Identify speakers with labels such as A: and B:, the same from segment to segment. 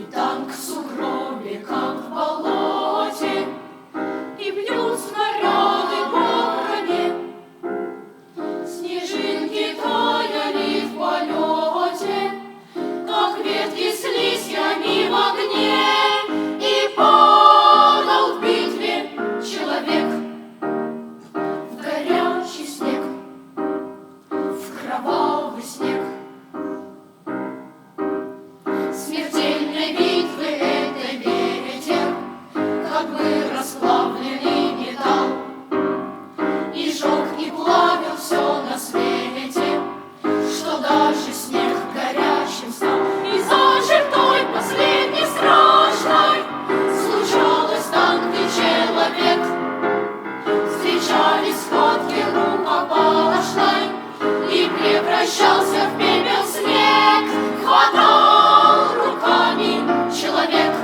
A: И танк в сугробе, как в болоте, и бьют снаряды по броне. Снежинки таяли в полете, как ветки с листьями в огне. И падал в битве человек в горячий снег, в кровавый снег. Смертельной битвы этой верите, как бы расплавленный металл, и жег и плавил все на свете, что даже снег горячим стал. И за чертой последней страшной случалось танк и человек, встречались схватки рукопашной, и превращался в пепел снег. Хватал руками человек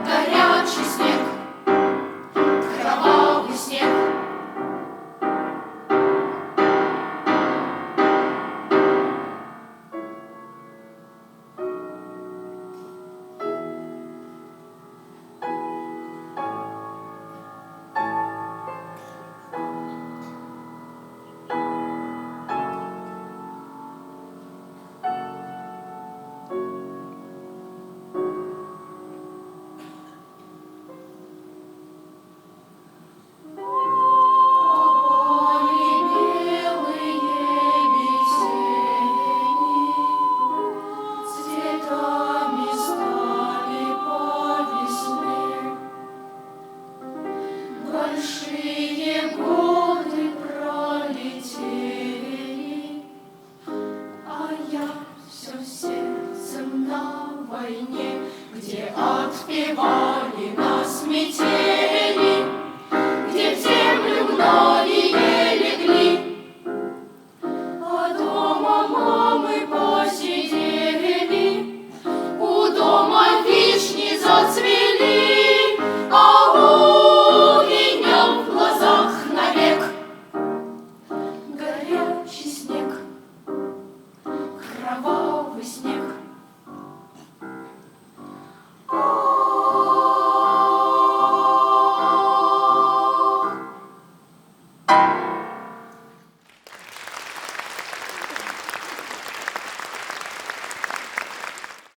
A: горячий снег, кровавый снег. Большие годы пролетели, а я все сердцем на войне, где отпевали нас метели.